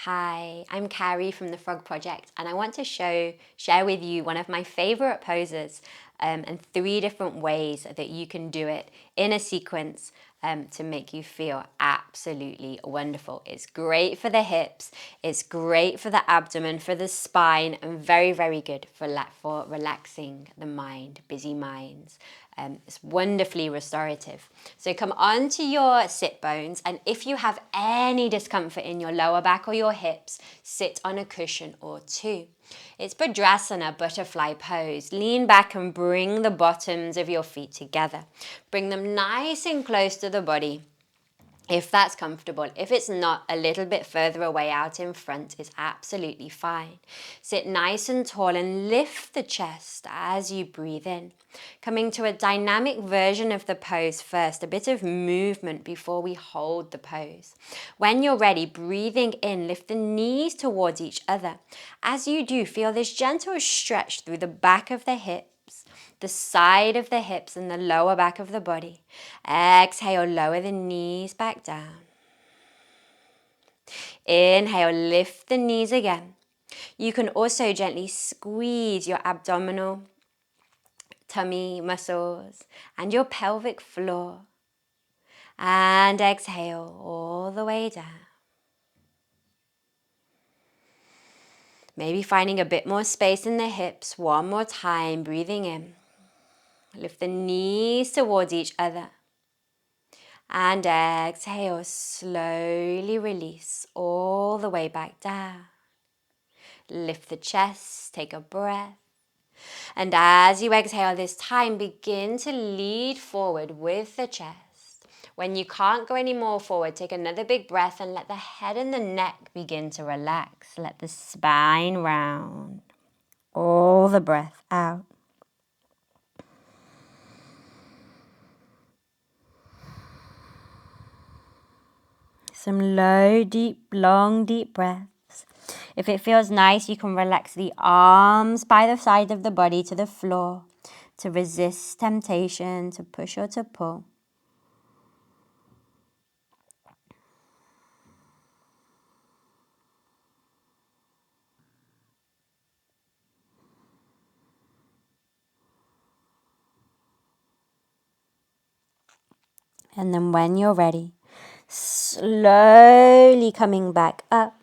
Hi, I'm Carrie from the Frog Project, and I want to share with you one of my favorite poses and 3 different ways that you can do it in a sequence to make you feel absolutely wonderful. It's great for the hips, it's great for the abdomen, for the spine, and very, very good for relaxing the mind, busy minds. It's wonderfully restorative. So come onto your sit bones, and if you have any discomfort in your lower back or your hips, sit on a cushion or 2. It's Badrasana, butterfly pose. Lean back and bring the bottoms of your feet together. Bring them nice and close to the body, if that's comfortable. If it's not, a little bit further away out in front is absolutely fine. Sit nice and tall and lift the chest as you breathe in. Coming to a dynamic version of the pose first, a bit of movement before we hold the pose. When you're ready, breathing in, lift the knees towards each other. As you do, feel this gentle stretch through the back of the hips, the side of the hips and the lower back of the body. Exhale, lower the knees back down. Inhale, lift the knees again. You can also gently squeeze your abdominal, tummy muscles and your pelvic floor. And exhale all the way down. Maybe finding a bit more space in the hips. One more time, breathing in. Lift the knees towards each other. And exhale, slowly release all the way back down. Lift the chest, take a breath. And as you exhale this time, begin to lead forward with the chest. When you can't go any more forward, take another big breath and let the head and the neck begin to relax. Let the spine round. All the breath out. Some low, deep, long, deep breaths. If it feels nice, you can relax the arms by the side of the body to the floor to resist temptation, to push or to pull. And then when you're ready, slowly coming back up.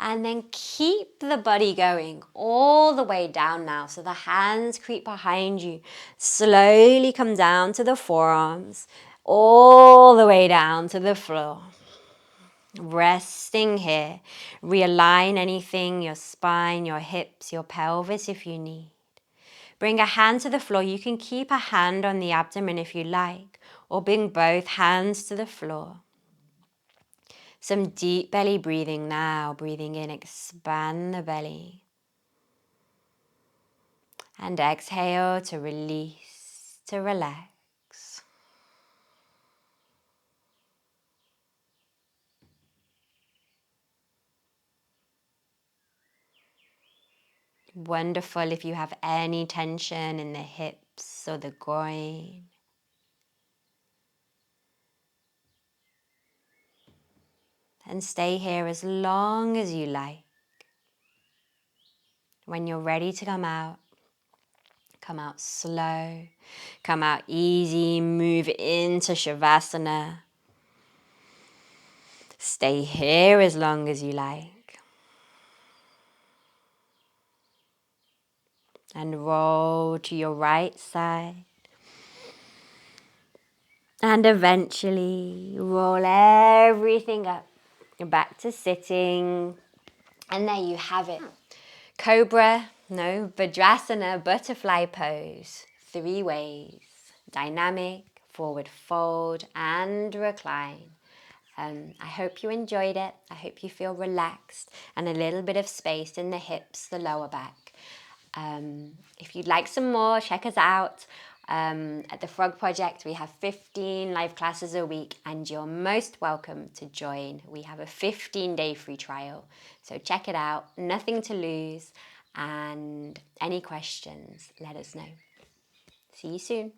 And then keep the body going all the way down now. So the hands creep behind you. Slowly come down to the forearms, all the way down to the floor. Resting here. Realign anything, your spine, your hips, your pelvis if you need. Bring a hand to the floor. You can keep a hand on the abdomen if you like, or bring both hands to the floor. Some deep belly breathing now. Breathing in, expand the belly. And exhale to release, to relax. Wonderful if you have any tension in the hips or the groin. And stay here as long as you like. When you're ready to come out slow, come out easy, move into Shavasana. Stay here as long as you like. And roll to your right side. And eventually roll everything up. Back to sitting. And there you have it. Badrasana, butterfly pose. 3 ways. Dynamic, forward fold, and recline. I hope you enjoyed it. I hope you feel relaxed and a little bit of space in the hips, the lower back. If you'd like some more, check us out. At the Frog Project, we have 15 live classes a week, and you're most welcome to join. We have a 15-day free trial, so check it out. Nothing to lose, and any questions, let us know. See you soon.